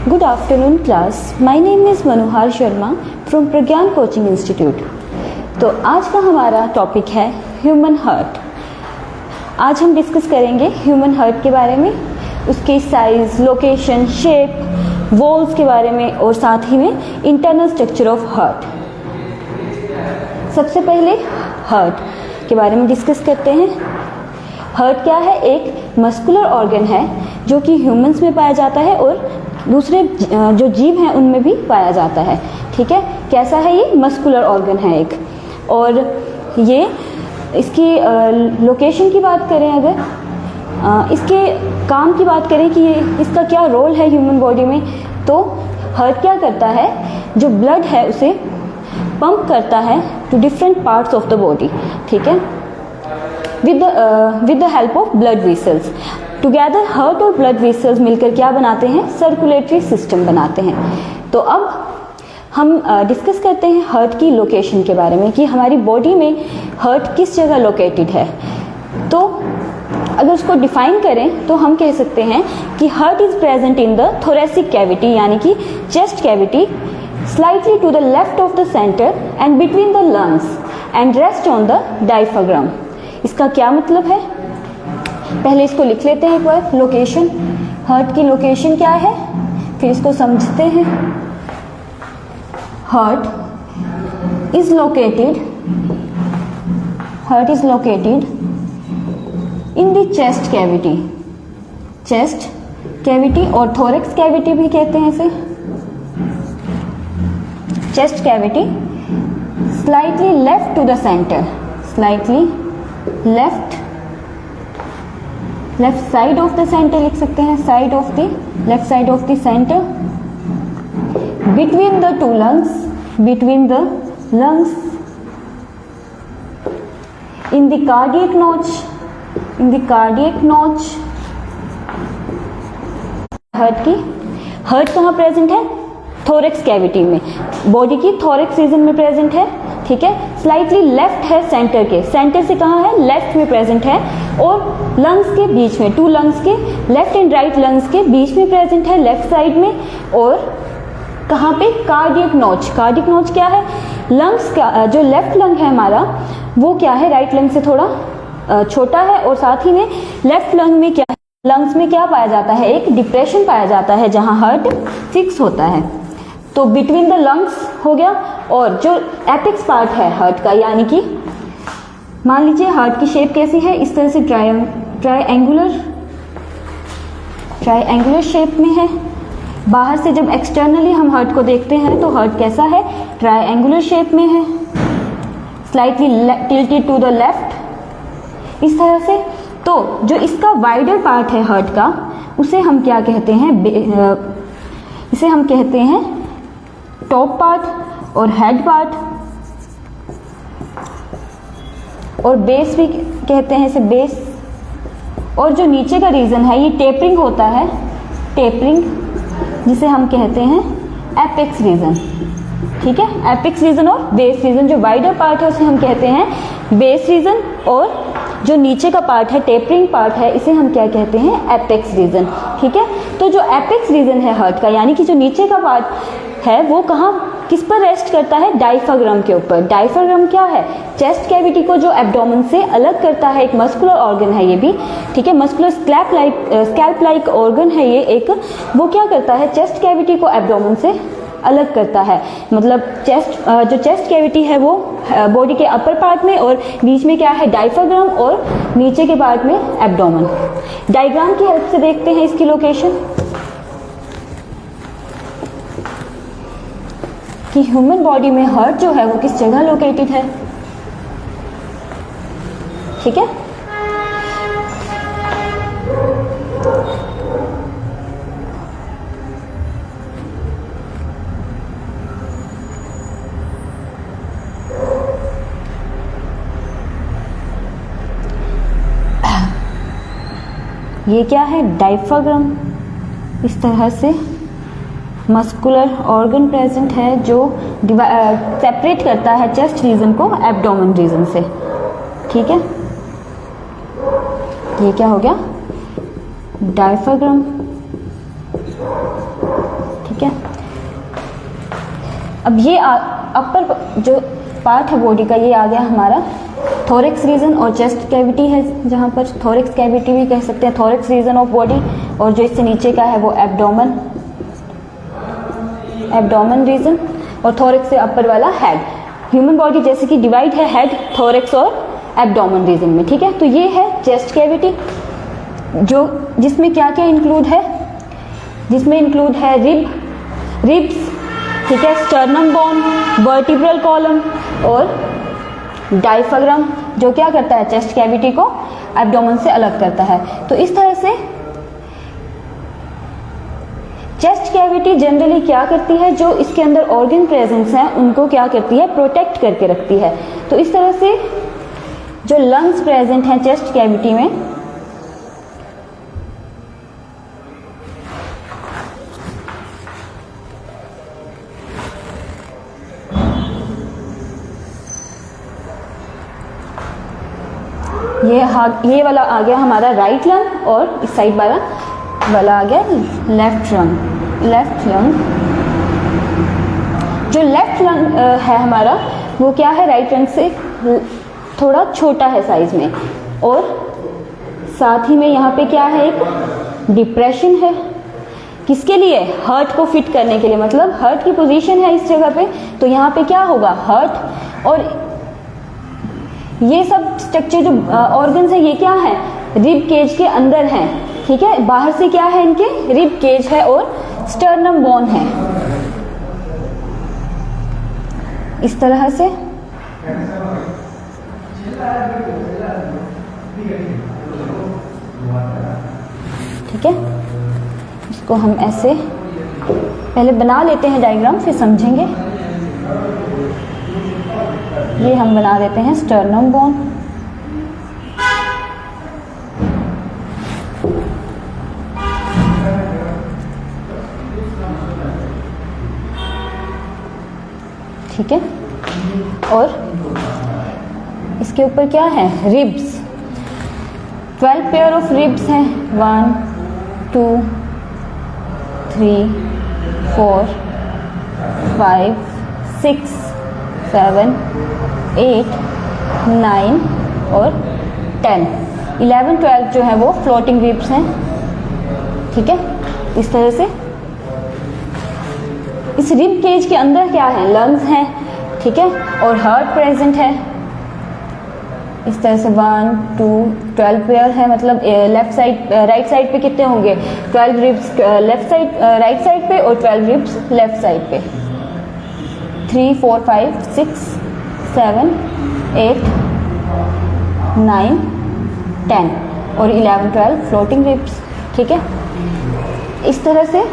Good afternoon class. My name is Manohar Sharma from Pragyan coaching institute. तो आज का हमारा टॉपिक है ह्यूमन हार्ट. आज हम डिस्कस करेंगे ह्यूमन हार्ट के बारे में, उसकी साइज, लोकेशन, शेप, वॉल्स के बारे में और साथ ही में इंटरनल स्ट्रक्चर ऑफ हार्ट. सबसे पहले हार्ट के बारे में डिस्कस करते हैं. हार्ट क्या है? एक मस्कुलर ऑर्गन है जो कि ह्यूमंस में पाया जाता है और दूसरे जो जीव हैं उनमें भी पाया जाता है. ठीक है, कैसा है ये? मस्कुलर ऑर्गन है एक. और ये इसकी लोकेशन की बात करें, अगर इसके काम की बात करें कि ये इसका क्या रोल है ह्यूमन बॉडी में, तो हार्ट क्या करता है? जो ब्लड है उसे पंप करता है to different parts of the body. ठीक है, with the help of blood vessels. Together heart और ब्लड वेसल्स मिलकर क्या बनाते हैं? सर्कुलेटरी सिस्टम बनाते हैं. तो अब हम डिस्कस करते हैं हार्ट की लोकेशन के बारे में कि हमारी बॉडी में हार्ट किस जगह लोकेटेड है. तो अगर उसको डिफाइन करें तो हम कह सकते हैं कि heart is present in the thoracic cavity, यानी कि chest cavity, slightly to the left of the centre and between the lungs and rest on the diaphragm. इसका क्या मतलब है? पहले इसको लिख लेते हैं एक बार. लोकेशन, हार्ट की लोकेशन क्या है, फिर इसको समझते हैं. Heart is located in the chest cavity. Chest cavity और थोरेक्स कैविटी भी कहते हैं इसे. Chest cavity slightly left to the centre, slightly left side of the centre लिख सकते हैं. Side of the left side of the centre, between the two lungs, between the lungs, in the cardiac notch, in the cardiac notch. Heart कहाँ present है? Thorax cavity में, body की thorax reason में present है. ठीक है, slightly left है centre के, सेंटर से कहाँ है? लेफ्ट में प्रेजेंट है. और लंग्स के बीच में, टू लंग्स के, लेफ्ट एंड राइट लंग्स के बीच में प्रेजेंट है, लेफ्ट साइड में. और कहाँ पे? Cardiac notch. कार्डियक नॉच क्या है? लंग्स का जो लेफ्ट लंग है हमारा, वो क्या है? राइट लंग से थोड़ा छोटा है. और साथ ही में लेफ्ट लंग में क्या है? लंग्स में क्या पाया जाता है? एक डिप्रेशन पाया जाता है जहां हार्ट फिक्स होता है. तो बिटवीन द लंग्स हो गया. और जो एपेक्स पार्ट है हार्ट का, यानी कि मान लीजिए हार्ट की शेप कैसी है? इस तरह से ट्रायंगुलर शेप में है. बाहर से जब एक्सटर्नली हम हार्ट को देखते हैं तो हार्ट कैसा है? ट्रायंगुलर शेप में है, slightly tilted to the left, इस तरह से. तो जो इसका वाइडर पार्ट है हार्ट का, उसे हम क्या कहते हैं? इसे हम कहते हैं टॉप पार्ट और हेड पार्ट, और बेस भी कहते हैं इसे, बेस. और जो नीचे का रीजन है ये टेपरिंग होता है, टेपरिंग, जिसे हम कहते हैं एपेक्स रीजन. ठीक है, एपेक्स रीजन और बेस रीजन. जो वाइडर पार्ट है उसे हम कहते हैं बेस रीजन, और जो नीचे का पार्ट है, टेपरिंग पार्ट है, इसे हम क्या कहते हैं? Apex region. ठीक है, तो जो एपेक्स रीजन है हार्ट का, यानी कि जो नीचे का पार्ट है, वो कहाँ, किस पर रेस्ट करता है? डायफ्राम के ऊपर. डायफ्राम क्या है? चेस्ट कैविटी को जो एब्डोमेन से अलग करता है, एक मस्कुलर ऑर्गन है ये भी. ठीक है, मस्कुलर स्कैल्प लाइक ऑर्गन है ये एक. वो क्या करता है? चेस्ट कैविटी को एब्डोमेन से अलग करता है. मतलब जो चेस्ट कैविटी है वो बॉडी के अपर पार्ट में, और बीच में क्या है? डायफ्राम, और नीचे के पार्ट में एब्डोमेन. डायग्राम की हेल्प से देखते हैं इसकी लोकेशन कि ह्यूमन बॉडी में हार्ट जो है वो किस जगह लोकेटेड है. ठीक है, ये क्या है? डायफ्राम. इस तरह से मस्कुलर ऑर्गन प्रेजेंट है जो सेपरेट करता है चेस्ट रीजन को एब्डोमेन रीजन से. ठीक है, ये क्या हो गया? डायफ्राम. अब ये अपर जो पार्ट है बॉडी का, ये आ गया हमारा थोरिक्स रीजन, और चेस्ट कैविटी है जहाँ पर थोरिक्स कैविटी भी कह सकते हैं, थोरिक्स रीजन ऑफ बॉडी। और जो इससे नीचे का है वो एब्डोमेन रीजन, और थोरिक्स से अपर वाला हेड। ह्यूमन बॉडी जैसे कि डिवाइड है हेड, थोरिक्स और एब्डोमेन रीजन में, ठीक है। तो ये है चेस्ट कैविटी, जो जिसमें क्या क्या इंक्लूड है, जिसमें इंक्लूड है रिब्स, ठीक है, स्टर्नम बोन, वर्टिब्रल कॉलम और डायफ्राम, जो क्या करता है चेस्ट कैविटी को एब्डोमेन से अलग करता है। तो इस तरह से चेस्ट कैविटी जनरली क्या करती है, जो इसके अंदर ऑर्गन प्रेजेंस हैं उनको क्या करती है, प्रोटेक्ट करके रखती है। तो इस तरह से जो लंग्स प्रेजेंट हैं चेस्ट कैविटी में, ये वाला आ गया हमारा राइट लंग, और इस साइड वाला आ गया लेफ्ट लंग। जो लेफ्ट लंग है हमारा, वो क्या है, राइट लंग से थोड़ा छोटा है साइज में, और साथ ही में यहाँ पे क्या है, एक डिप्रेशन है। किसके लिए, हार्ट को फिट करने के लिए, मतलब हार्ट की पोजीशन है इस जगह पे, तो यहाँ पे क्या होगा, हार्ट। और ये सब स्ट्रक्चर जो ऑर्गन्स है, ये क्या है, रिब केज के अंदर हैं, ठीक है। बाहर से क्या है, इनके रिब केज है और स्टर्नम बोन है, इस तरह से। ठीक है, इसको हम ऐसे पहले बना लेते हैं डायग्राम, फिर समझेंगे। ये हम बना देते हैं स्टर्नम बोन, ठीक है। और इसके ऊपर क्या है, रिब्स, 12 पेयर ऑफ रिब्स हैं, 1 2 3 4 5 6 7 8 9 और 10, 11 12 जो है वो फ्लोटिंग रिब्स हैं, ठीक है। इस तरह से इस रिब केज के अंदर क्या है, लंग्स हैं, ठीक है, और हार्ट प्रेजेंट है। इस तरह से 1 2 12 पेयर है, मतलब लेफ्ट साइड राइट साइड पे कितने होंगे, 12 ribs left side right side पे, और 12 रिब्स लेफ्ट साइड पे। 3 4 5 6 7 8 9 10 और 11 12 फ्लोटिंग रिब्स, ठीक है। इस तरह से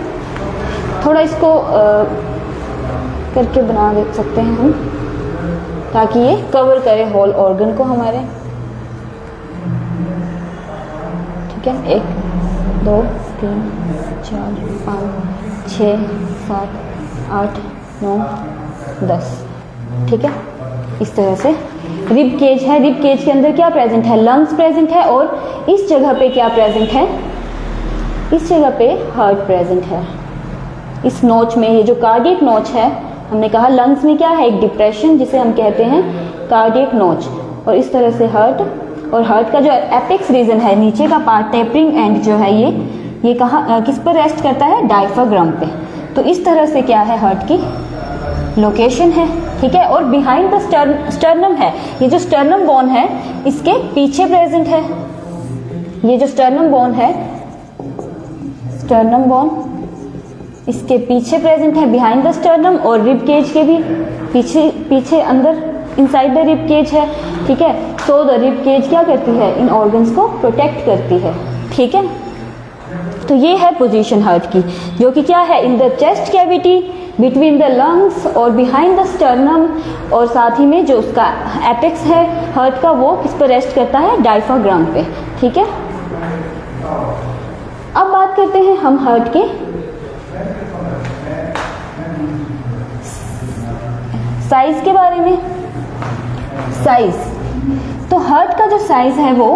थोड़ा इसको करके बना दे सकते हैं हम, ताकि ये कवर करे होल ऑर्गन को हमारे, ठीक है। 1 2 3 4 5 6 7 8 9 10, ठीक है। इस तरह से रिब केज है, रिब केज के अंदर क्या प्रेजेंट है, लंग्स प्रेजेंट है, और इस जगह पे क्या प्रेजेंट है, इस जगह पे हार्ट प्रेजेंट है। इस नोच में, ये जो कार्डियक नोच है, हमने कहा लंग्स में क्या है, एक डिप्रेशन जिसे हम कहते हैं कार्डियक नोच, और इस तरह से हार्ट, और हार्ट का जो एपेक्स रीजन है, नीचे का पार्ट टेपरिंग एंड जो है, ये कहाँ किस पर रेस्ट करता है, डायफ्राम पे। तो इस तरह से क्या है, हार्ट की लोकेशन है, ठीक है। और बिहाइंड द स्टर्नम है, ये जो स्टर्नम बोन है इसके पीछे प्रेजेंट है, ये जो स्टर्नम बोन है, स्टर्नम बोन इसके पीछे प्रेजेंट है, बिहाइंड द स्टर्नम, और रिब केज के भी पीछे अंदर इनसाइड द रिब केज है, ठीक है। सो द रिब केज क्या करती है, इन ऑर्गन्स को प्रोटेक्ट करती है, ठीक है। तो ये है पोजीशन हार्ट की, जो कि क्या है, इन the chest cavity, between the lungs और बिहाइंड द स्टर्नम, और साथ ही में जो उसका एपेक्स है हार्ट का, वो किस पर रेस्ट करता है, डायफ्राम पे, ठीक है। अब बात करते हैं हम हार्ट के साइज के बारे में। साइज, तो हार्ट का जो साइज है वो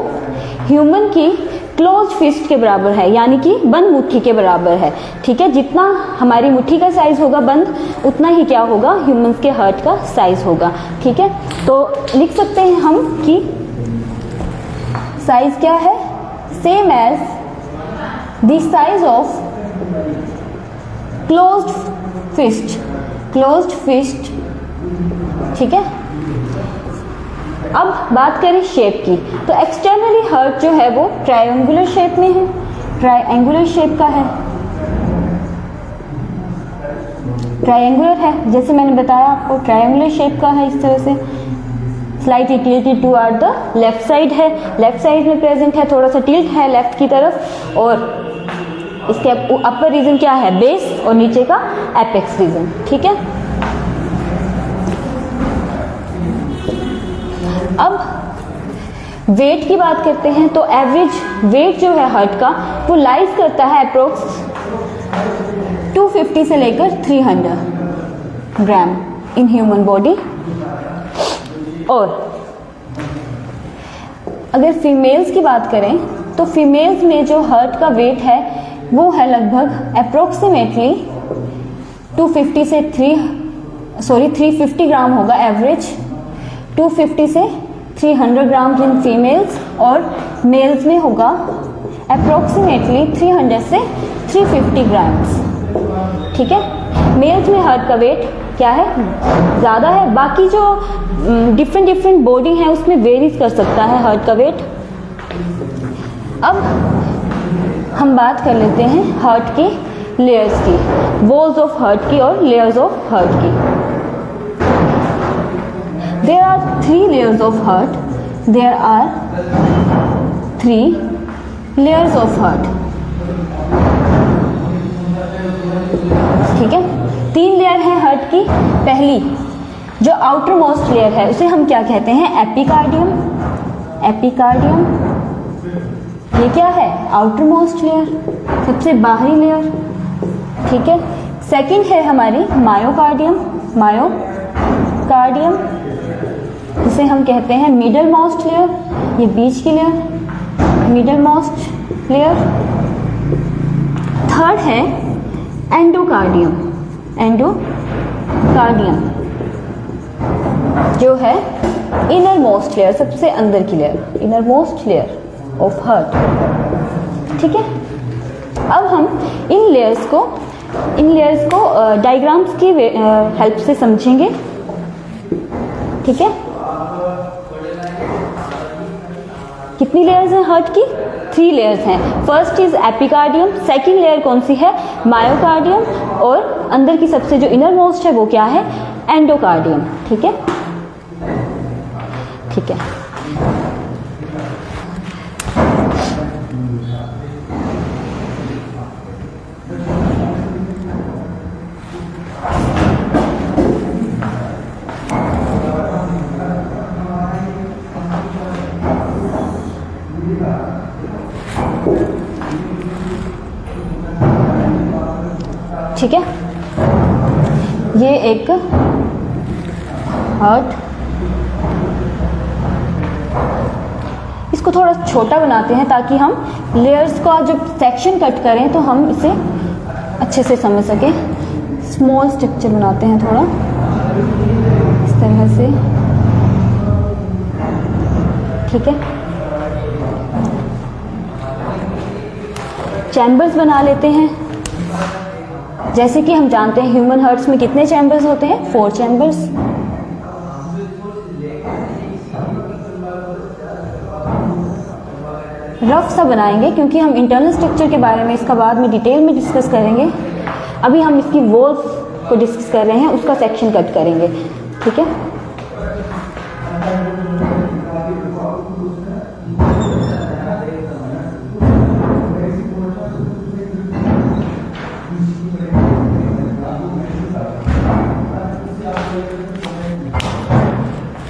ह्यूमन की क्लोज फिस्ट के बराबर है, यानी कि बंद मुट्ठी के बराबर है। ठीक है, जितना हमारी मुट्ठी का साइज होगा बंद, उतना ही क्या होगा, ह्यूमंस के हार्ट का साइज होगा। ठीक है, तो लिख सकते हैं हम कि साइज क्या है, same as the size of closed fist. ठीक है, अब बात करें शेप की, तो एक्सटर्नली हार्ट जो है वो ट्रायंगुलर शेप में है, ट्रायंगुलर शेप का है, ट्रायंगुलर है, जैसे मैंने बताया आपको ट्रायंगुलर शेप का है, इस तरह से slightly tilted toward the left side है, लेफ्ट साइड में प्रेजेंट है, थोड़ा सा टिल्ट है लेफ्ट की तरफ, और इसके अपर रीजन क्या है, बेस, और नीचे का एपेक्स रीजन। ठीक है, अब वेट की बात करते हैं, तो एवरेज वेट जो है हार्ट का वो लाइज करता है अप्रोक्स 250 से लेकर 300 ग्राम इन ह्यूमन बॉडी। और अगर फीमेल्स की बात करें तो फीमेल्स में जो हार्ट का वेट है वो है लगभग अप्रोक्सीमेटली 350 ग्राम होगा एवरेज, 250 से 300 ग्राम इन फीमेल्स, और मेल्स में होगा अप्रोक्सीमेटली 300 से 350 ग्राम्स। ठीक है, मेल्स में हार्ट का वेट क्या है, ज़्यादा है, बाकी जो डिफरेंट बॉडी है उसमें वेरीज कर सकता है हार्ट का वेट। अब हम बात कर लेते हैं हार्ट की लेयर्स की, वॉल्स ऑफ हार्ट की और लेयर्स ऑफ हार्ट की। There are 3 layers of heart. There are 3 layers of heart. ठीक है, 3 लेयर है हार्ट की। पहली जो आउटर मोस्ट लेयर है उसे हम क्या कहते हैं, एपिकार्डियम। एपिकार्डियम ये क्या है, आउटर मोस्ट लेयर, सबसे बाहरी लेयर। ठीक है, सेकंड है हमारी मायोकार्डियम। मायोकार्डियम जिसे हम कहते हैं मिडल मोस्ट लेयर, ये बीच की layer, middle most layer. Third है एंडोकार्डियम। एंडोकार्डियम जो है इनर मोस्ट लेयर, सबसे अंदर की layer, inner most layer of heart. ठीक है, अब हम इन लेयर्स को डायग्राम्स की हेल्प से समझेंगे। ठीक है, कितनी लेयर्स हैं हार्ट की, 3 लेयर्स हैं। First is epicardium, second layer कौन सी है, मायोकार्डियम, और अंदर की सबसे जो इनर मोस्ट है वो क्या है, एंडोकार्डियम। ठीक है, ठीक है, ठीक है, ये एक हार्ट, इसको थोड़ा छोटा बनाते हैं ताकि हम लेयर्स का जो सेक्शन कट करें तो हम इसे अच्छे से समझ सकें। स्मॉल स्ट्रक्चर बनाते हैं थोड़ा इस तरह से। ठीक है, चैम्बर्स बना लेते हैं। जैसे कि हम जानते हैं ह्यूमन हार्ट्स में कितने चैम्बर्स होते हैं, 4 चैम्बर्स। रफ सा बनाएंगे क्योंकि हम इंटरनल स्ट्रक्चर के बारे में इसका बाद में डिटेल में डिस्कस करेंगे। अभी हम इसकी वॉल्स को डिस्कस कर रहे हैं, उसका सेक्शन कट करेंगे। ठीक है,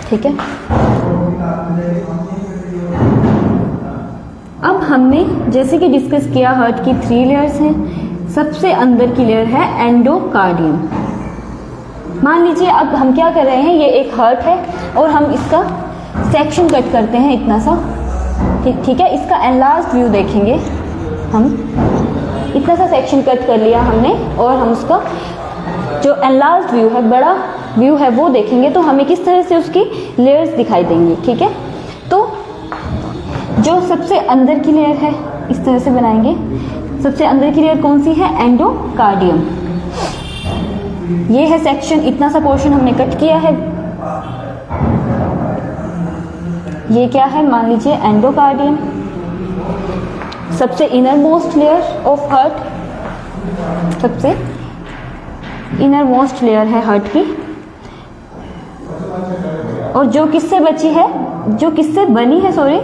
ठीक है, अब हमने जैसे कि डिस्कस किया हार्ट की 3 लेयर्स हैं। सबसे अंदर की लेयर है एंडोकार्डियम। मान लीजिए अब हम क्या कर रहे हैं, ये एक हार्ट है और हम इसका सेक्शन कट करते हैं इतना सा। ठीक है, इसका एनलार्ज व्यू देखेंगे हम। इतना सा सेक्शन कट कर लिया हमने और हम उसका जो एनलार्ज व्यू है, बड़ा व्यू है, वो देखेंगे तो हमें किस तरह से उसकी लेयर्स दिखाई देंगी। ठीक है, तो जो सबसे अंदर की लेयर है इस तरह से बनाएंगे। सबसे अंदर की लेयर कौन सी है? एंडोकार्डियम। ये है सेक्शन, इतना सा पोर्शन हमने कट किया है। ये क्या है? मान लीजिए एंडोकार्डियम, सबसे inner most layer of heart, सबसे इनर मोस्ट लेयर है हार्ट की। और जो किससे बची है, जो किससे बनी है, सॉरी,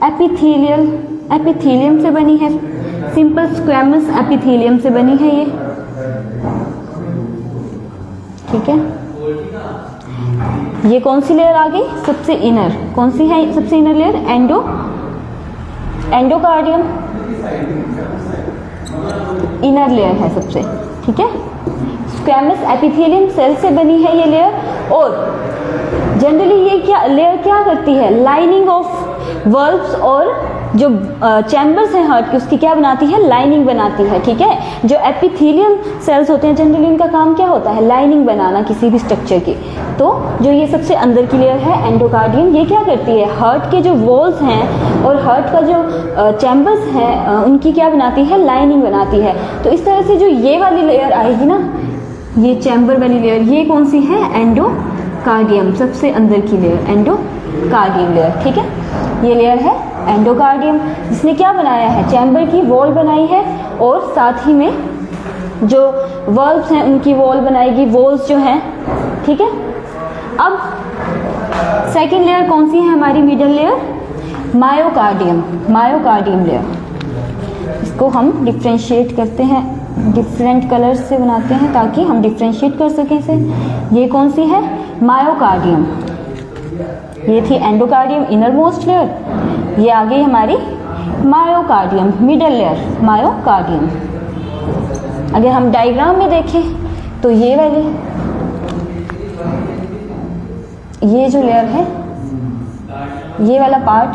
एपिथेलियम से बनी है। सिंपल स्क्वैमस एपिथेलियम से बनी है ये। ठीक है, ये कौन सी लेयर आ गई? सबसे इनर। कौन सी है सबसे inner layer? Endocardium inner layer है सबसे। ठीक है, स्क्वैमस एपिथेलियम सेल से बनी है ये लेयर। और जनरली ये क्या लेयर क्या करती है? लाइनिंग ऑफ वर्ब्स और जो चैम्बर्स हैं हार्ट की, उसकी क्या बनाती है? लाइनिंग बनाती है। ठीक है, जो एपिथेलियम सेल्स होते हैं जनरली इनका काम क्या होता है? लाइनिंग बनाना किसी भी स्ट्रक्चर की। तो जो ये सबसे अंदर की लेयर है एंडोकार्डियम, ये क्या करती है? हार्ट के जो वॉल्स हैं और हार्ट का जो चैम्बर्स हैं उनकी क्या बनाती है? लाइनिंग बनाती है। तो इस तरह से जो ये वाली लेयर आएगी ना, ये चैम्बर वाली लेयर, ये कौन सी है? एंडोकार्डियम, सबसे अंदर की लेयर एंडोकार्डियम लेयर। ठीक है, ये लेयर है एंडोकार्डियम, जिसने क्या बनाया है? चैम्बर की वॉल बनाई है और साथ ही में जो वॉल्व्स हैं उनकी वॉल बनाएगी, वॉल्स जो हैं। ठीक है, अब सेकेंड लेयर कौन सी है हमारी? Middle layer myocardium layer. इसको हम डिफ्रेंशिएट करते हैं, डिफरेंट कलर्स से बनाते हैं ताकि हम डिफ्रेंशिएट कर सकें इसे। ये कौन सी है? मायोकार्डियम। ये थी एंडोकार्डियम इनर मोस्ट लेयर, ये आ गई हमारी मायोकार्डियम मिडल लेयर मायोकार्डियम। अगर हम डायग्राम में देखें तो ये वाली, ये जो लेयर है, ये वाला पार्ट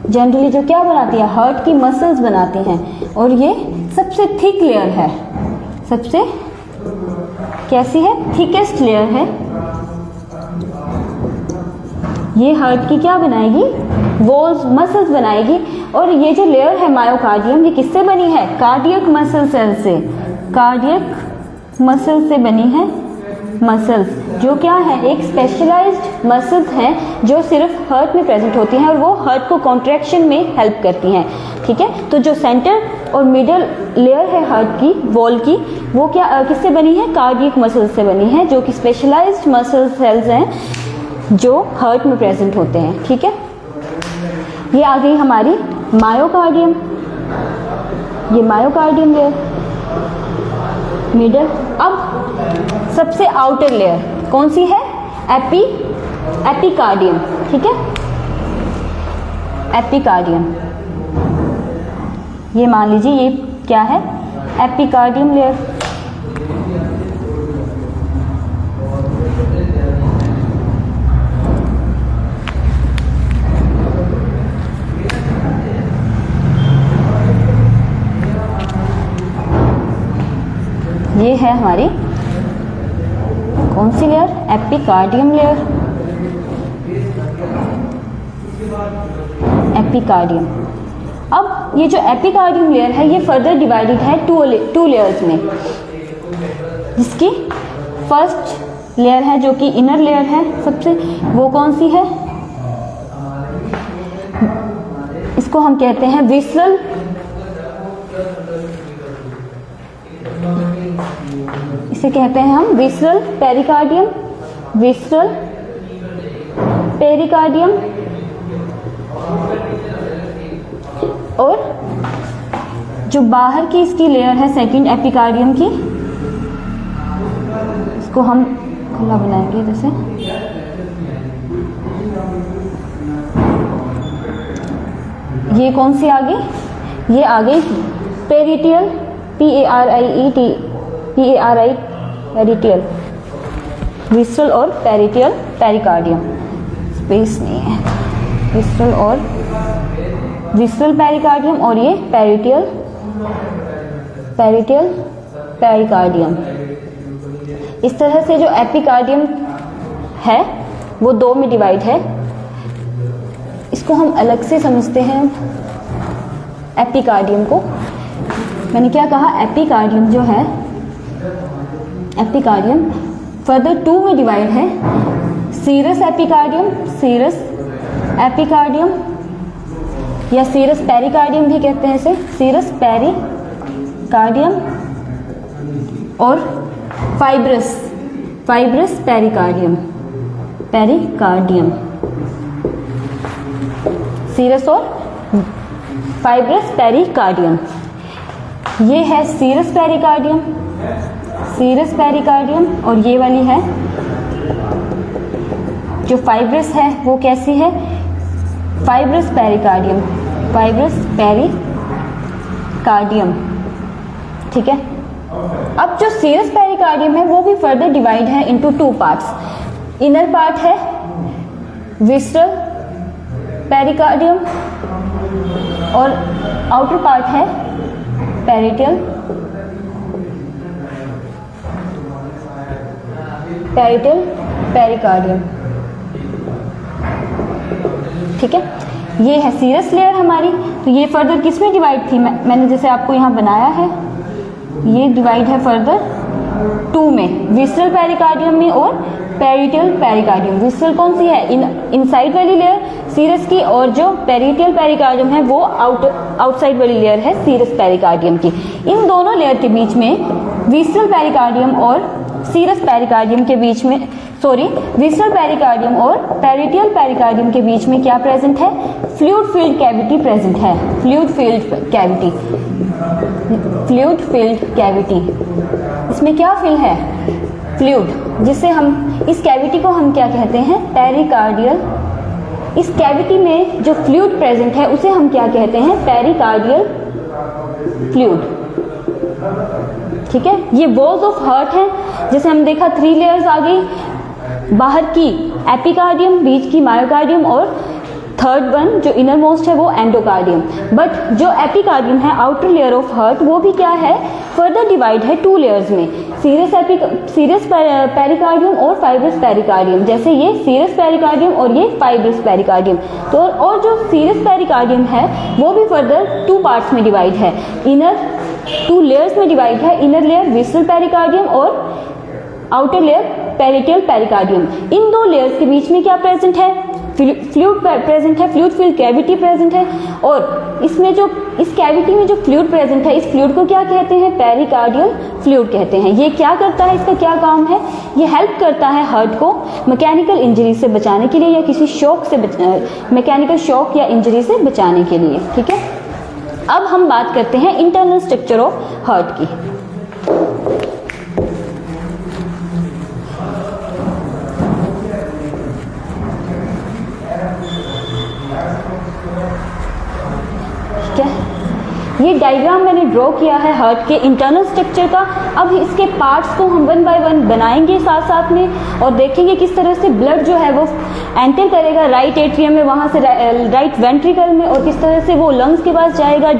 जनरली जो क्या बनाती है? हार्ट की मसल्स बनाती हैं। और ये सबसे थिक लेयर है, सबसे कैसी है? थिकेस्ट लेयर है। ये हार्ट की क्या बनाएगी? वॉल्स, मसल्स बनाएगी। और ये जो लेयर है मायोकार्डियम, ये किससे बनी है? कार्डियक मसल सेल से। कार्डियक मसल से बनी है। मसल्स जो क्या है? एक स्पेशलाइज्ड मसल्स हैं जो सिर्फ हार्ट में प्रेजेंट होती हैं और वो हार्ट को कॉन्ट्रैक्शन में हेल्प करती हैं। ठीक है, तो जो सेंटर और मिडल लेयर है हार्ट की वॉल की, वो क्या किससे बनी है? कार्डियक मसल्स से बनी है, जो कि स्पेशलाइज्ड मसल सेल्स हैं जो हार्ट में प्रेजेंट होते हैं। ठीक है, ये आ गई हमारी मायोकार्डियम, ये मायोकार्डियम लेयर मिडल। अब सबसे आउटर लेयर कौन सी है? एपिकार्डियम। ठीक है, एपिकार्डियम, ये मान लीजिए ये क्या है? Epicardium layer. ये है हमारी कौन सी लेयर? Epicardium layer. एपिकार्डियम। अब ये जो एपिकार्डियम लेयर है ये फर्दर डिवाइडेड है टू लेयर्स में, जिसकी फर्स्ट लेयर है जो कि इनर लेयर है सबसे, वो कौन सी है? इसको हम कहते हैं विसरल, इसे कहते हैं हम विसरल पेरिकार्डियम। Visceral pericardium. और जो बाहर की इसकी लेयर है सेकंड एपिकार्डियम की, इसको हम खुला बनाएंगे जैसे, ये कौन सी आ गई? ये आ गई पेरिटियल, PARI पेरिटियल, विसरल और पेरिटियल पेरिकार्डियम। स्पेस नहीं है, विस्ट्रल और विस्ट्रल पेरिकार्डियम और ये पेरिटियल पेरिकार्डियम। इस तरह से जो एपिकार्डियम है वो दो में डिवाइड है। इसको हम अलग से समझते हैं एपिकार्डियम को। मैंने क्या कहा, एपिकार्डियम जो है, एपिकार्डियम फर्दर टू में डिवाइड है, सीरस एपिकार्डियम या सीरस पेरिकार्डियम भी कहते हैं इसे, सीरस पेरिकार्डियम और फाइब्रस पेरिकार्डियम, सीरस और फाइब्रस पेरिकार्डियम। ये है सीरस पेरिकार्डियम और ये वाली है जो फाइब्रस है वो कैसी है, फाइब्रस पेरिकार्डियम। ठीक है। अब जो सीरस पेरिकार्डियम है वो भी फर्दर डिवाइड है into two parts. Inner part है विस्ट्रल पेरिकार्डियम और आउटर पार्ट है पेरिटियल पेरिकार्डियम। ठीक है, ये है सीरस लेयर हमारी। तो ये फर्दर किस में डिवाइड थी, मैंने जैसे आपको यहाँ बनाया है, ये डिवाइड है फर्दर टू में, विस्ट्रल पेरिकार्डियम में और पेरिटियल पेरिकार्डियम। विस्ट्रल कौन सी है, इनसाइड वाली लेयर सीरस की, और जो पेरिटियल पेरिकार्डियम है वो आउटसाइड वाली लेयर है सीरस पेरिकार्डियम की। इन दोनों लेयर के बीच में विस्ट्रल पेरिकार्डियम और सीरस पेरिकार्डियम के बीच में, विस्ट्रल पेरिकार्डियम और पेरिटियल पेरिकार्डियम के बीच में क्या प्रेजेंट है, फ्लूइड फील्ड कैविटी प्रेजेंट है। फ्लूइड फील्ड कैविटी, इसमें क्या फिल है, फ्लूइड, जिसे हम, इस कैविटी को हम क्या कहते हैं, पेरिकार्डियल। इस कैविटी में जो फ्लूइड प्रेजेंट है उसे हम क्या कहते हैं, पेरिकार्डियल फ्लूइड। ठीक है, ये वॉल्स ऑफ हार्ट है, जैसे हम देखा 3 लेयर्स आ गई, बाहर की एपिकार्डियम, बीच की मायोकार्डियम और थर्ड वन जो इनर मोस्ट है वो एंडोकार्डियम। बट जो एपिकार्डियम है, आउटर लेयर ऑफ हार्ट, वो भी क्या है, फर्दर डिवाइड है 2 लेयर्स में, सीरस पेरिकार्डियम और फाइब्रस पेरिकार्डियम। जैसे ये सीरस पेरिकार्डियम और ये फाइब्रस पेरिकार्डियम। तो और जो सीरस पेरिकार्डियम है वो भी फर्दर 2 पार्ट्स में डिवाइड है, इनर 2 लेयर्स में डिवाइड है, इनर लेयर विस्ट्रल पेरिकार्डियम और आउटर लेयर पेरिटियल पेरिकार्डियम। इन 2 लेयर्स के बीच में क्या प्रेजेंट है, फ्लूइड प्रेजेंट है, फ्लूइड फील्ड कैविटी प्रेजेंट है। और इसमें जो, इस कैविटी में जो फ्लूइड प्रेजेंट है, इस फ्लूइड को क्या कहते हैं, पेरिकार्डियल फ्लूइड कहते हैं। ये क्या करता है, इसका क्या काम है, ये हेल्प करता है हार्ट को मैकेनिकल इंजरी से बचाने के लिए या किसी शॉक से मैकेनिकल शॉक या इंजरी से बचाने के लिए। ठीक है, अब हम बात करते हैं इंटरनल स्ट्रक्चर ऑफ हार्ट की। ये डायग्राम मैंने ड्रॉ किया है हार्ट के इंटरनल स्ट्रक्चर का। अब इसके पार्ट्स को हम 1 बाय 1 बनाएंगे साथ साथ में, और देखेंगे किस तरह से ब्लड जो है वो एंटर करेगा राइट एट्रियम में, वहां से राइट वेंट्रिकल में, और किस तरह से वो लंग्स के पास जाएगा,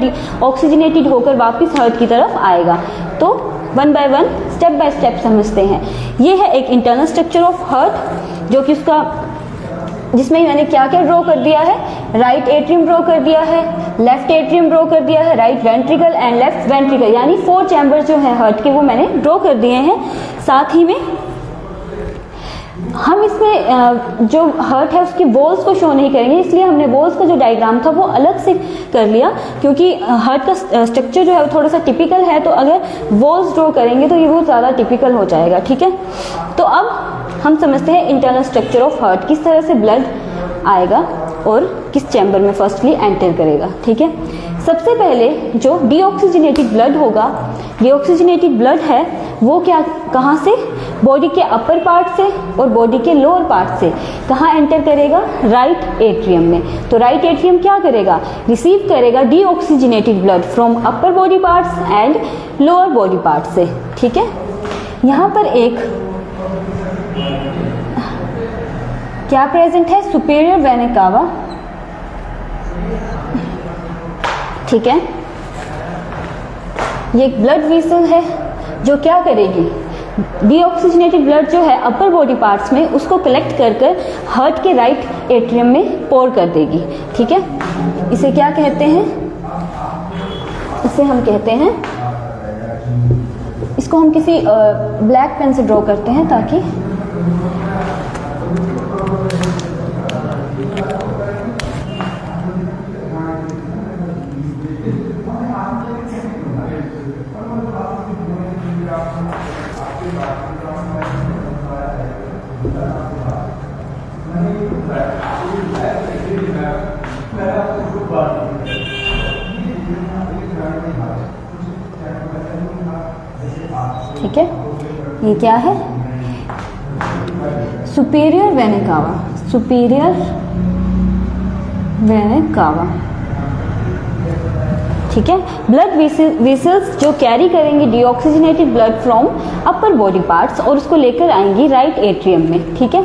ऑक्सीजनेटेड होकर वापस हार्ट की तरफ आएगा। तो 1 बाय 1 स्टेप बाय स्टेप समझते हैं। ये है एक इंटरनल स्ट्रक्चर ऑफ हार्ट, जो कि उसका, जिसमें मैंने क्या क्या ड्रॉ कर दिया है, राइट एट्रियम ड्रॉ कर दिया है, लेफ्ट एट्रियम ड्रॉ कर दिया है, right ventricle and left ventricle, यानी 4 चैम्बर जो है हार्ट के वो मैंने ड्रॉ कर दिए हैं। साथ ही में हम इसमें जो हार्ट है उसकी वॉल्स को शो नहीं करेंगे, इसलिए हमने वॉल्स का जो डायग्राम था वो अलग से कर लिया, क्योंकि हार्ट का स्ट्रक्चर जो है वो थोड़ा सा टिपिकल है, तो अगर वॉल्स ड्रॉ करेंगे तो ये बहुत ज़्यादा टिपिकल हो जाएगा। ठीक है, तो अब हम समझते हैं इंटरनल स्ट्रक्चर ऑफ हार्ट, किस तरह से ब्लड आएगा और किस चैम्बर में फर्स्टली एंटर करेगा। ठीक है, सबसे पहले जो डीऑक्सीजनेटेड ब्लड होगा, डीऑक्सीजनेटेड ब्लड है वो क्या, कहाँ से, बॉडी के अपर पार्ट से और बॉडी के लोअर पार्ट से कहाँ एंटर करेगा, राइट एट्रियम में। तो राइट एट्रियम क्या करेगा, रिसीव करेगा deoxygenated blood from upper body parts and lower body part से। ठीक है, यहाँ पर एक क्या प्रेजेंट है? सुपीरियर वेना कावा, ठीक है। ये एक ब्लड वेसल है जो क्या करेगी, डीऑक्सीजनेटेड ब्लड जो है अपर बॉडी पार्ट्स में उसको कलेक्ट कर कर हार्ट के राइट एट्रियम में पोर कर देगी, ठीक है। इसे क्या कहते हैं? इसे हम कहते हैं, इसको हम किसी ब्लैक पेन से ड्रॉ करते हैं ताकि ठीक है। ये क्या है? Superior vena cava, superior vena cava, ठीक है। ब्लड वेसल्स जो कैरी करेंगे deoxygenated blood from upper body parts और उसको लेकर आएंगी राइट एट्रियम में, ठीक है।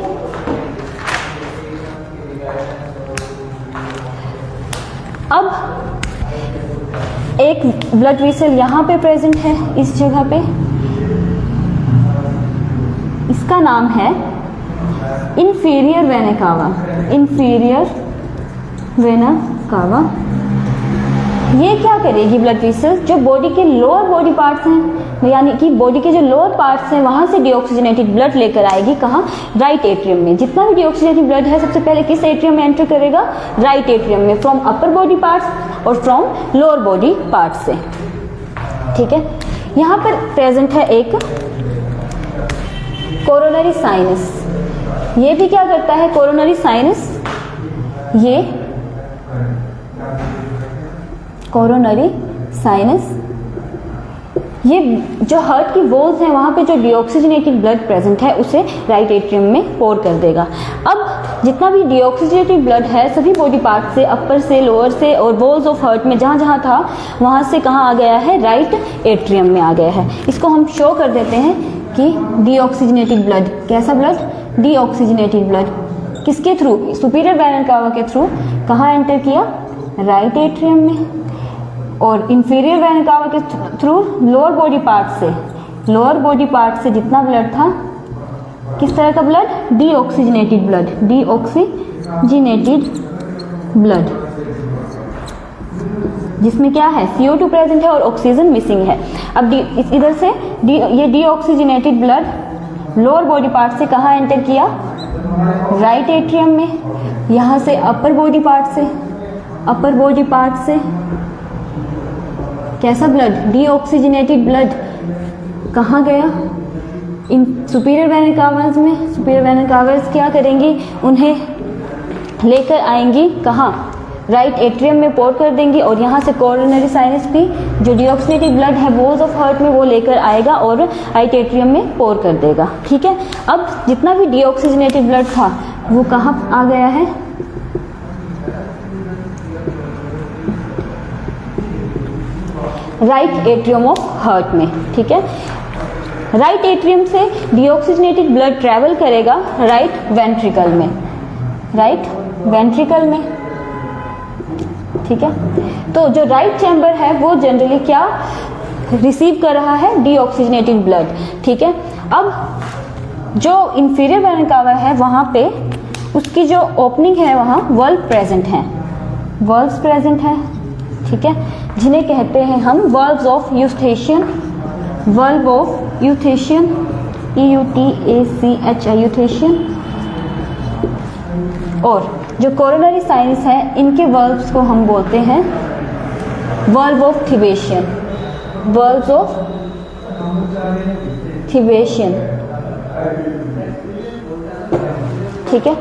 अब एक ब्लड वेसल यहाँ पे प्रेजेंट है, इस जगह पे, इसका नाम है inferior vena cava, inferior vena cava. ये क्या करेगी ब्लड वेसल, जो बॉडी के लोअर बॉडी पार्ट्स हैं, यानी कि बॉडी के जो लोअर पार्ट्स हैं वहां से डीऑक्सीजनेटेड ब्लड लेकर आएगी, कहाँ? राइट एट्रियम में। जितना भी डीऑक्सीजनेटेड ब्लड है सबसे पहले किस एट्रियम में एंटर करेगा? राइट एट्रियम में, फ्रॉम अपर बॉडी पार्ट्स और फ्रॉम लोअर बॉडी पार्ट्स से, ठीक है। यहाँ पर प्रेजेंट है एक कोरोनरी साइनस। ये भी क्या करता है? कोरोनरी साइनस, ये कोरोनरी साइनस, ये जो हार्ट की वॉल्स हैं वहां पे जो डीऑक्सीजनेटेड ब्लड प्रेजेंट है उसे राइट एट्रियम में पोर कर देगा। अब जितना भी डीऑक्सीजनेटेड ब्लड है सभी बॉडी पार्ट से, अपर से, लोअर से और वॉल्स ऑफ हार्ट में जहां जहां था वहां से कहाँ आ गया है? राइट एट्रियम में आ गया है। इसको हम शो कर देते हैं कि डीऑक्सीजनेटेड ब्लड, कैसा ब्लड? डीऑक्सीजनेटेड ब्लड किसके थ्रू? सुपीरियर वेना कावा के थ्रू कहाँ एंटर किया? राइट एट्रियम में। और इंफीरियर वेना कावा के थ्रू लोअर बॉडी पार्ट से, लोअर बॉडी पार्ट से जितना ब्लड था, किस तरह का blood? Deoxygenated blood, deoxygenated blood, जिसमें क्या है? CO2 प्रेजेंट है और ऑक्सीजन मिसिंग है। अब इधर से ये deoxygenated blood lower body part से कहाँ एंटर किया? राइट एट्रियम में। यहाँ से अपर बॉडी पार्ट से, अपर बॉडी पार्ट से कैसा ब्लड? डीऑक्सीजनेटेड ब्लड कहाँ गया? इन सुपीरियर वेना कावास में। सुपीरियर वेना कावास क्या करेंगी? उन्हें लेकर आएंगी कहाँ? राइट एट्रियम में पोर कर देंगी और यहाँ से कोरोनरी साइनस भी जो डीऑक्सीजनेटेड ब्लड है वॉल्स ऑफ हार्ट में वो लेकर आएगा और राइट एट्रियम में पोर कर देगा, ठीक है। अब जितना भी डीऑक्सीजनेटेड ब्लड था वो कहाँ आ गया है? राइट एट्रियम ऑफ हार्ट में, ठीक है। राइट एट्रियम से डीऑक्सीजनेटेड ब्लड ट्रेवल करेगा राइट वेंट्रिकल में, राइट वेंट्रिकल में, ठीक है। तो जो राइट चैम्बर है वो जनरली क्या रिसीव कर रहा है? डीऑक्सीजनेटेड ब्लड, ठीक है। अब जो इंफीरियर वेना कावा है वहां पे उसकी जो ओपनिंग है वहां वल्व प्रेजेंट है, वल्व्स प्रेजेंट है, ठीक है, जिन्हें कहते हैं हम valves of यूस्थेशियन, valve of यूथेशियन, EUTACHI यूथेशियन। और जो कोरोनरी साइनस है इनके वल्व्स को हम बोलते हैं वल्व ऑफ थिबेशियन, वल्व्स ऑफ थिबेशियन, ठीक है।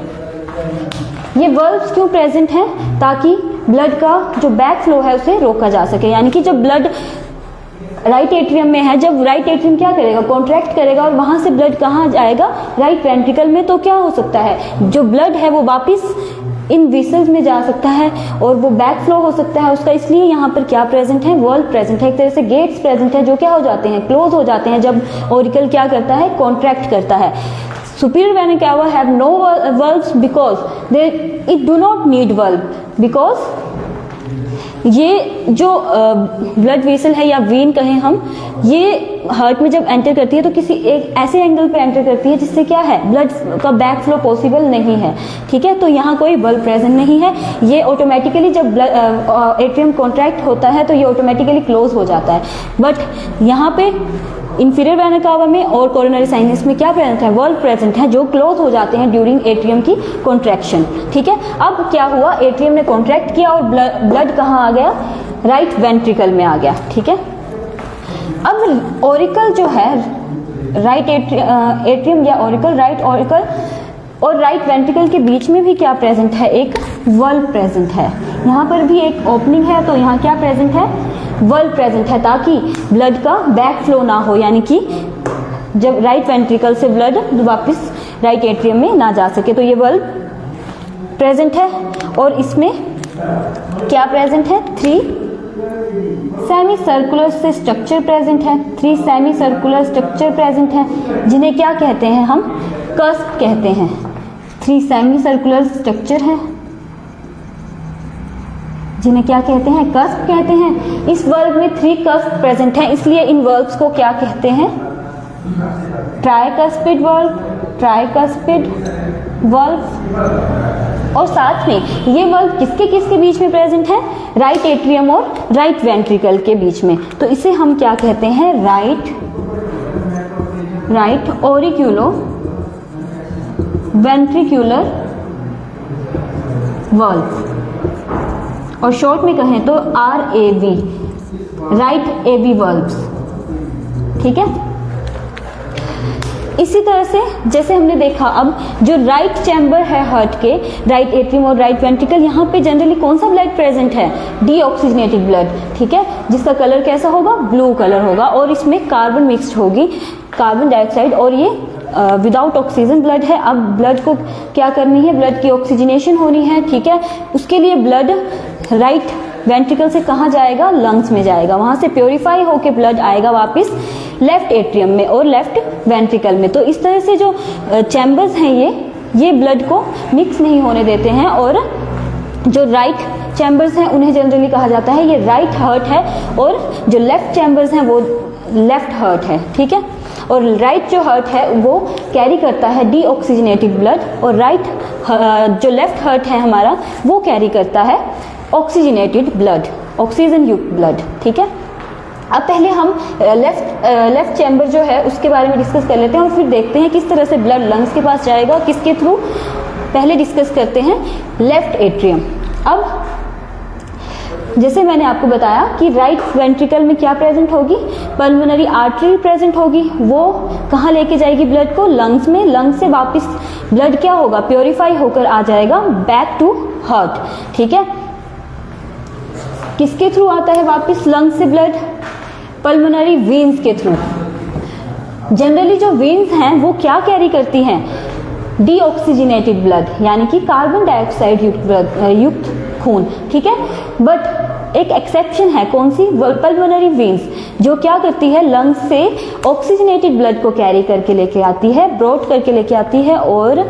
ये वल्व्स क्यों प्रेजेंट हैं? ताकि ब्लड का जो बैक फ्लो है उसे रोका जा सके, यानी कि जब ब्लड राइट एट्रियम में है, जब राइट एट्रियम क्या करेगा? कॉन्ट्रैक्ट करेगा और वहां से ब्लड कहाँ जाएगा? राइट वेंट्रिकल में। तो क्या हो सकता है? जो ब्लड है वो वापिस इन वेसल्स में जा सकता है और वो बैक फ्लो हो सकता है उसका, इसलिए यहाँ पर क्या प्रेजेंट है? वल्व प्रेजेंट है, एक तरह से गेट्स प्रेजेंट है जो क्या हो जाते हैं? क्लोज हो जाते हैं जब ऑरिकल क्या करता है? कॉन्ट्रैक्ट करता है। superior vena cava have no valves because it do not need valve, because ये जो ब्लड वेसल है या वेन कहें हम, ये हार्ट में जब एंटर करती है तो किसी एक ऐसे एंगल पे एंटर करती है जिससे क्या है, ब्लड का बैक फ्लो पॉसिबल नहीं है, ठीक है। तो यहाँ कोई बल्ब प्रेजेंट नहीं है, ये ऑटोमेटिकली जब ब्लड एट्रियम कॉन्ट्रैक्ट होता है तो ये ऑटोमेटिकली क्लोज हो जाता है। बट यहाँ पे इंफीरियर वेना कावा में और कोरोनरी साइनस में क्या प्रेजेंट है, वल्व प्रेजेंट है जो क्लोज हो जाते हैं ड्यूरिंग एट्रियम की कॉन्ट्रैक्शन, ठीक है। अब क्या हुआ, एट्रियम ने कॉन्ट्रैक्ट किया और ब्लड कहाँ आ गया, राइट वेंट्रिकल में आ गया, ठीक है। अब ऑरिकल जो है, राइट एट्रियम या ऑरिकल, राइट ऑरिकल और राइट वेंट्रिकल के बीच में भी क्या प्रेजेंट है, एक वल्व प्रेजेंट है। यहाँ पर भी एक ओपनिंग है, तो यहाँ क्या प्रेजेंट है, वल्व प्रेजेंट है, ताकि ब्लड का बैक फ्लो ना हो, यानी कि जब राइट वेंट्रिकल से ब्लड वापस राइट एट्रियम में ना जा सके। तो ये वल्व प्रेजेंट है और इसमें क्या प्रेजेंट है, 3 सेमी सर्कुलर से स्ट्रक्चर प्रेजेंट है, 3 सेमी सर्कुलर स्ट्रक्चर प्रेजेंट है, जिन्हें क्या कहते हैं हम, कस्प कहते हैं। 3 सेमी सर्कुलर स्ट्रक्चर है जिन्हें क्या कहते हैं, कस्प कहते हैं। इस वर्ग में 3 कस्प प्रेजेंट हैं, इसलिए इन वर्ब्स को क्या कहते हैं, ट्राइकस्पिड वर्ब, ट्राइकस्पिड वर्ब। और साथ में ये वर्ब किसके किसके बीच में प्रेजेंट है, राइट एट्रियम और राइट वेंट्रिकल के बीच में। तो इसे हम क्या कहते हैं, राइट ऑरिक्यूलो वेंट्रिक्यूलर वर्ब, और शॉर्ट में कहें तो RAV, राइट AV वर्ब्स, ठीक है। इसी तरह से जैसे हमने देखा, अब जो राइट चैम्बर है हार्ट के, राइट एट्रियम और राइट वेंट्रिकल, यहाँ पे जनरली कौन सा ब्लड प्रेजेंट है, डीऑक्सीजनेटेड ब्लड, ठीक है, जिसका कलर कैसा होगा, ब्लू कलर होगा, और इसमें कार्बन मिक्स्ड होगी, कार्बन डाइऑक्साइड, और ये विदाउट ऑक्सीजन ब्लड है। अब ब्लड को क्या करनी है, ब्लड की ऑक्सीजनेशन होनी है, ठीक है। उसके लिए ब्लड राइट वेंट्रिकल से कहाँ जाएगा, लंग्स में जाएगा, वहां से प्योरीफाई होके ब्लड आएगा वापस लेफ्ट एट्रियम में और लेफ्ट वेंट्रिकल में। तो इस तरह से जो चैम्बर्स हैं ये ब्लड को मिक्स नहीं होने देते हैं, और जो राइट चैम्बर्स हैं उन्हें जनरली कहा जाता है ये राइट हार्ट है, और जो लेफ्ट चैम्बर्स हैं वो लेफ्ट हार्ट है, ठीक है। और राइट जो हार्ट है वो कैरी करता है डीऑक्सीजनेटेड ब्लड, और राइट जो लेफ्ट हार्ट है हमारा वो कैरी करता है ऑक्सीजनेटेड ब्लड, ऑक्सीजन युक्त ब्लड, ठीक है। अब पहले हम लेफ्ट चैम्बर जो है उसके बारे में डिस्कस कर लेते हैं, और फिर देखते हैं किस तरह से ब्लड लंग्स के पास जाएगा, किसके थ्रू। पहले डिस्कस करते हैं लेफ्ट एट्रियम। अब जैसे मैंने आपको बताया कि राइट वेंट्रिकल में क्या प्रेजेंट होगी, पल्मोनरी आर्टरी प्रेजेंट होगी, वो कहाँ लेके जाएगी ब्लड को, लंग्स में। लंग्स से वापस ब्लड क्या होगा, प्योरीफाई होकर आ जाएगा बैक टू हार्ट, ठीक है। किसके थ्रू आता है वापस लंग्स से ब्लड, पल्मोनरी वेन्स के थ्रू। जनरली जो वेन्स हैं वो क्या कैरी करती हैं, डीऑक्सीजनेटेड ब्लड, यानी कि कार्बन डाइऑक्साइड युक्त खून, ठीक है। बट एक एक्सेप्शन है, कौन सी, पल्मोनरी वेन्स, जो क्या करती है, लंग्स से ऑक्सीजनेटेड ब्लड को कैरी करके लेके आती है, ब्रॉड करके लेके आती है और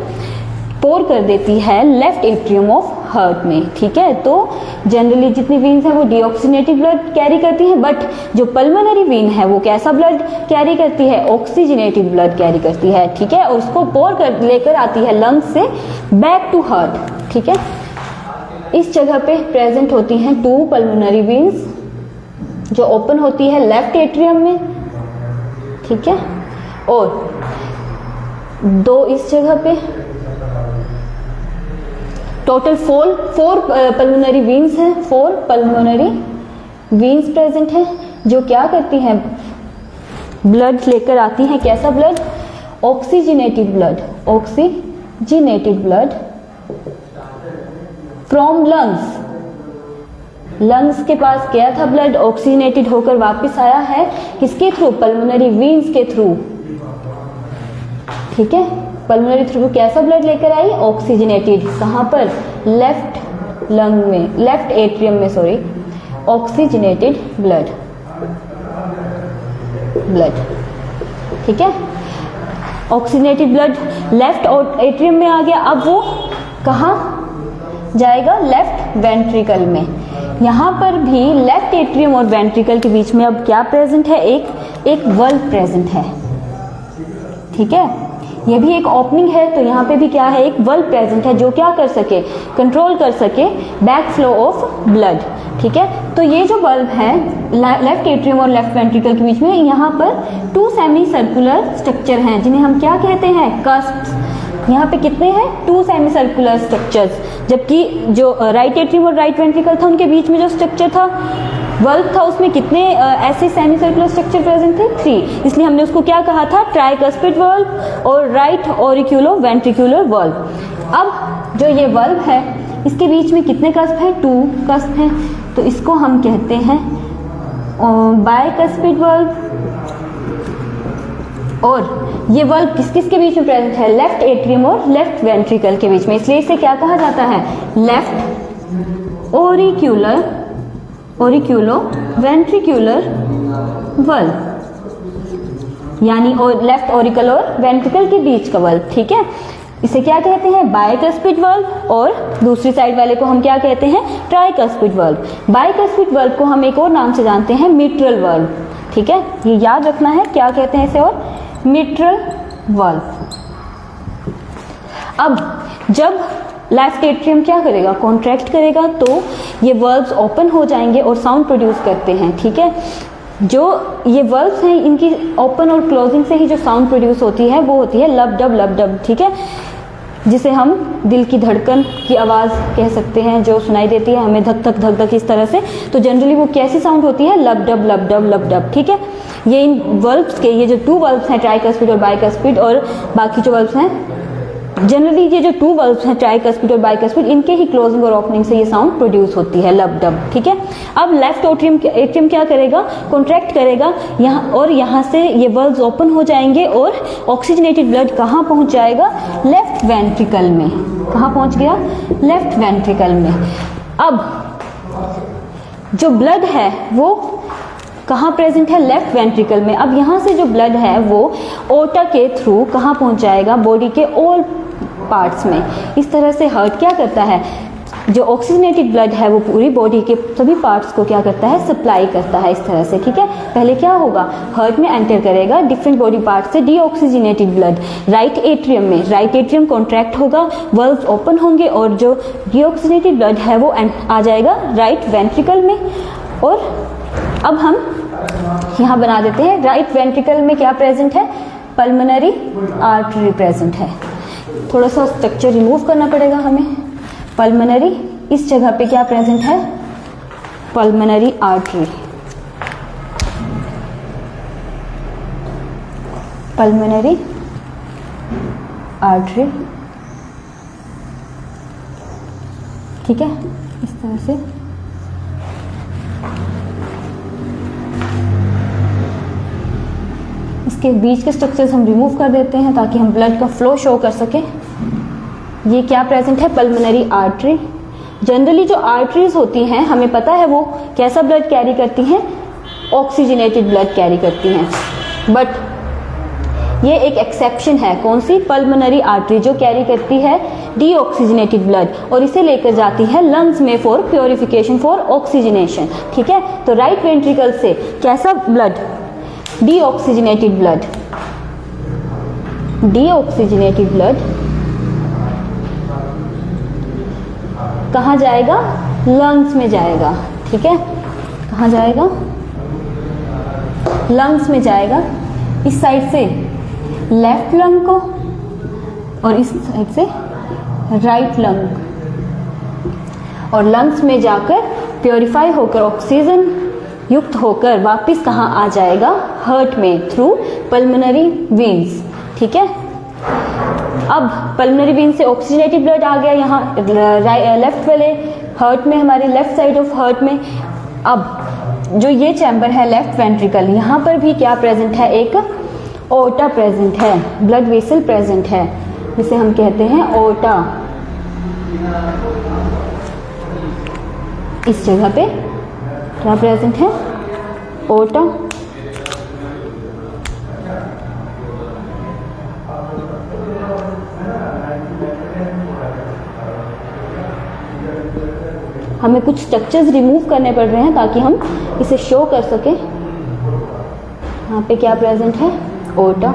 पोर कर देती है लेफ्ट एट्रियम ऑफ हार्ट में, ठीक है। तो जनरली जितनी वेन्स हैं वो डीऑक्सीजनेटेड ब्लड कैरी करती हैं, बट जो पल्मोनरी वेन है वो कैसा ब्लड कैरी करती है, ऑक्सीजनेटेड ब्लड कैरी करती है, ठीक है। और उसको पोर कर लेकर आती है लंग्स से बैक टू हार्ट, ठीक है। इस जगह पे प्रेजेंट होती हैं 2 पल्मोनरी वेन्स जो ओपन होती है लेफ्ट एट्रियम में, ठीक है, और 2 इस जगह पे। टोटल 4 पल्मोनरी वेन्स हैं, 4 पल्मोनरी वेन्स प्रेजेंट हैं जो क्या करती हैं, ब्लड लेकर आती हैं, कैसा blood, oxygenated blood, oxygenated blood from lungs. Lungs के पास गया था ब्लड, ऑक्सीजनेटेड होकर वापस आया है किसके थ्रू, पल्मोनरी वेन्स के थ्रू, ठीक है। पल्मोनरी थ्रू कैसा ब्लड लेकर आई, ऑक्सीजनेटेड, कहां पर, लेफ्ट लंग में, लेफ्ट एट्रियम में, सॉरी, ऑक्सीजनेटेड ब्लड, ठीक है। ऑक्सीजनेटेड ब्लड लेफ्ट एट्रियम में आ गया, अब वो कहाँ जाएगा? लेफ्ट वेंट्रिकल में। यहाँ पर भी लेफ्ट एट्रियम और वेंट्रिकल के बीच में अब क्या प्रेजेंट है? एक वल्व प्रेजेंट है, ठीक है। ये भी एक ओपनिंग है, तो यहाँ पे भी क्या है? एक वल्व प्रेजेंट है जो क्या कर सके? कंट्रोल कर सके बैक फ्लो ऑफ ब्लड, ठीक है। तो ये जो वल्व है लेफ्ट एट्रियम और लेफ्ट वेंट्रिकल के बीच में, यहाँ पर 2 सेमी सर्कुलर स्ट्रक्चर हैं जिन्हें हम क्या कहते हैं? कस्प्स। यहाँ पे कितने हैं? 2 सेमी सर्कुलर स्ट्रक्चर्स, जबकि जो राइट एट्रियम और राइट वेंट्रिकल था उनके बीच में जो स्ट्रक्चर था, वल्व था, उसमें कितने ऐसे सेमी सर्कुलर स्ट्रक्चर प्रेजेंट थे? 3। इसलिए हमने उसको क्या कहा था? ट्राइकस्पिड वल्व और राइट ऑरिक्यूलो वेंट्रिकुलर वल्व। अब जो ये वल्व है इसके बीच में कितने कस्प हैं? 2 कस्प हैं, तो इसको हम कहते हैं बाइकस्पिड वल्व। और ये वल्व किस किस के बीच में प्रेजेंट है? लेफ्ट एट्रियम और लेफ्ट वेंट्रिकल के बीच में, इसलिए इसे क्या कहा जाता है? लेफ्ट ऑरिक्यूलो वेंट्रिकुलर वल्व, यानी लेफ्ट ऑरिकल और वेंट्रिकल के बीच का वल्व, ठीक है। इसे क्या कहते हैं? Bicuspid valve. और दूसरी साइड वाले को हम क्या कहते हैं? Tricuspid valve. बाइकस्पिड वल्व को हम एक और नाम से जानते हैं, मिट्रल वल्व, ठीक है। ये याद रखना है, क्या कहते हैं इसे? और मिट्रल वल्व। अब जब लेफ्ट एट्रियम क्या करेगा? कॉन्ट्रैक्ट करेगा, तो ये वल्व्स ओपन हो जाएंगे और साउंड प्रोड्यूस करते हैं, ठीक है। जो ये वल्व्स हैं इनकी ओपन और क्लोजिंग से ही जो साउंड प्रोड्यूस होती है वो होती है लब डब, ठीक है, जिसे हम दिल की धड़कन की आवाज़ कह सकते हैं, जो सुनाई देती है हमें धक धक इस तरह से। तो जनरली वो कैसी साउंड होती है? लब डब, ठीक है। ये इन वल्व्स के, ये जो 2 वल्व्स हैं ट्राइकस्पिड और बाइकस्पिड, और बाकी जो वल्व्स हैं जनरली ये जो 2 वल्व्स हैं ट्राइकस्पिड और बाइकस्पिड, इनके ही क्लोजिंग और ओपनिंग से ये साउंड प्रोड्यूस होती है, लब डब, ठीक है। अब लेफ्ट एट्रियम क्या करेगा? कॉन्ट्रैक्ट करेगा यहाँ, और यहाँ से ये वल्व्स ओपन हो जाएंगे और ऑक्सीजनेटेड ब्लड कहाँ पहुँच जाएगा? लेफ्ट वेंट्रिकल में। कहाँ पहुँच गया? लेफ्ट वेंट्रिकल में। अब जो ब्लड है वो कहाँ प्रेजेंट है? लेफ्ट वेंट्रिकल में। अब यहाँ से जो ब्लड है वो ओटा के थ्रू कहाँ पहुँच जाएगा? बॉडी के ऑल पार्ट्स में। इस तरह से हार्ट क्या करता है? जो ऑक्सीजनेटेड ब्लड है वो पूरी बॉडी के सभी पार्ट्स को क्या करता है? सप्लाई करता है, इस तरह से, ठीक है। पहले क्या होगा? हार्ट में एंटर करेगा डिफरेंट बॉडी पार्ट से डीऑक्सीजनेटेड ब्लड राइट एट्रियम में। राइट एट्रियम कॉन्ट्रैक्ट होगा, वल्व्स ओपन होंगे और जो डीऑक्सीजनेटेड ब्लड है वो आ जाएगा राइट वेंट्रिकल में। और अब हम यहाँ बना देते हैं, राइट वेंट्रिकल में क्या प्रेजेंट है? पल्मोनरी आर्टरी प्रेजेंट है। थोड़ा सा स्ट्रक्चर रिमूव करना पड़ेगा हमें। पल्मोनरी, इस जगह पे क्या प्रेजेंट है? Pulmonary artery. पल्मोनरी आर्टरी, ठीक है, इस तरह से। इसके बीच के स्ट्रक्चर्स हम रिमूव कर देते हैं ताकि हम ब्लड का फ्लो शो कर सकें। ये क्या प्रेजेंट है? Pulmonary artery. जनरली जो आर्टरीज होती हैं हमें पता है वो कैसा ब्लड कैरी करती हैं? ऑक्सीजनेटेड ब्लड कैरी करती हैं, बट ये एक एक्सेप्शन है। कौन सी? पल्मोनरी आर्टरी, जो कैरी करती है डीऑक्सीजनेटेड ब्लड और इसे लेकर जाती है लंग्स में फॉर प्योरिफिकेशन, फॉर ऑक्सीजनेशन, ठीक है। तो राइट वेंट्रिकल से कैसा blood? Deoxygenated blood. Deoxygenated blood कहाँ जाएगा? लंग्स में जाएगा, ठीक है। कहाँ जाएगा? लंग्स में जाएगा। इस साइड से लेफ्ट लंग को और इस साइड से राइट लंग, और लंग्स में जाकर प्योरीफाई होकर ऑक्सीजन युक्त होकर वापस कहाँ आ जाएगा? हार्ट में, थ्रू पल्मोनरी वेन्स, ठीक है। अब पल्मोनरी वेन से ऑक्सीजनेटेड ब्लड आ गया यहाँ लेफ्ट वाले हार्ट में, हमारे लेफ्ट साइड ऑफ हार्ट में। अब जो ये चैम्बर है लेफ्ट वेंट्रिकल, यहाँ पर भी क्या प्रेजेंट है? एक ओटा प्रेजेंट है, ब्लड वेसल प्रेजेंट है, जिसे हम कहते हैं ओटा। इस जगह पे क्या प्रेजेंट है? ओटा। हमें कुछ स्ट्रक्चर्स रिमूव करने पड़ रहे हैं ताकि हम इसे शो कर सकें। यहाँ पे क्या प्रेजेंट है, ओटा।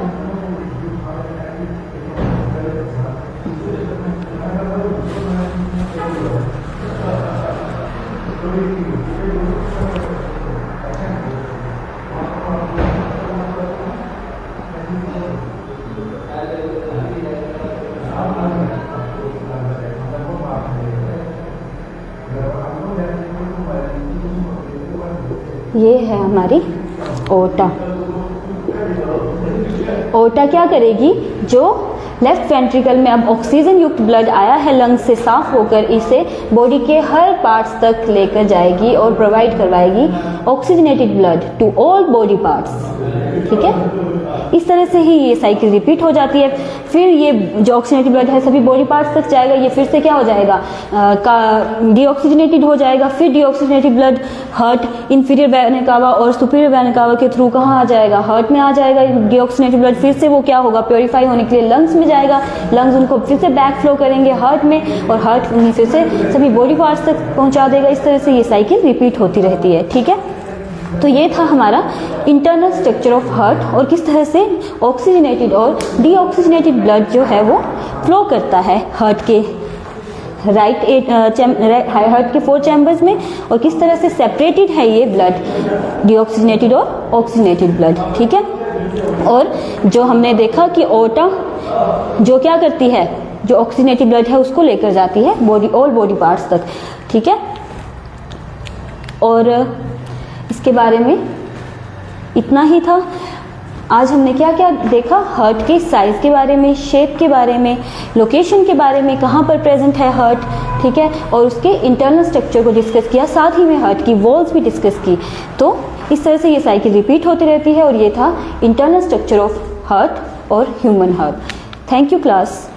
ये है हमारी ओटा। ओटा क्या करेगी, जो लेफ्ट वेंट्रिकल में अब ऑक्सीजन युक्त ब्लड आया है लंग्स से साफ होकर, इसे बॉडी के हर पार्ट्स तक लेकर जाएगी और प्रोवाइड करवाएगी oxygenated blood to all body parts. ठीक है, इस तरह से ही ये साइकिल रिपीट हो जाती है। फिर ये जो ऑक्सीजनेटेड ब्लड है सभी बॉडी पार्ट्स तक जाएगा, ये फिर से क्या हो जाएगा, डीऑक्सीजनेटेड हो जाएगा। फिर deoxygenated blood heart inferior vena cava और सुपीरियर वेना कावा के थ्रू कहाँ आ जाएगा, हार्ट में आ जाएगा डीऑक्सीजनेटेड ब्लड। फिर से वो क्या होगा, प्योरीफाई होने के लिए लंग्स में जाएगा, लंग्स उनको फिर से बैक फ्लो करेंगे हार्ट में, और हार्ट उन्हें फिर से सभी बॉडी पार्ट्स तक पहुंचा देगा। इस तरह से ये साइकिल रिपीट होती रहती है। ठीक है, तो ये था हमारा इंटरनल स्ट्रक्चर ऑफ हार्ट और किस तरह से ऑक्सीजनेटेड और डीऑक्सीजनेटेड ब्लड जो है वो फ्लो करता है हार्ट के हार्ट के 4 चैम्बर्स में, और किस तरह से सेपरेटेड है ये ब्लड, डीऑक्सीजनेटेड और ऑक्सीजनेटेड ब्लड। ठीक है, और जो हमने देखा कि ओटा जो क्या करती है, जो ऑक्सीजनेटेड ब्लड है उसको लेकर जाती है बॉडी, ऑल बॉडी पार्ट्स तक। ठीक है, और इसके बारे में इतना ही था। आज हमने क्या क्या देखा, हार्ट के साइज के बारे में, शेप के बारे में, लोकेशन के बारे में, कहाँ पर प्रेजेंट है हार्ट। ठीक है, और उसके इंटरनल स्ट्रक्चर को डिस्कस किया, साथ ही में हार्ट की वॉल्स भी डिस्कस की। तो इस तरह से ये साइकिल रिपीट होती रहती है, और ये था इंटरनल स्ट्रक्चर ऑफ हार्ट और human heart. Thank you class.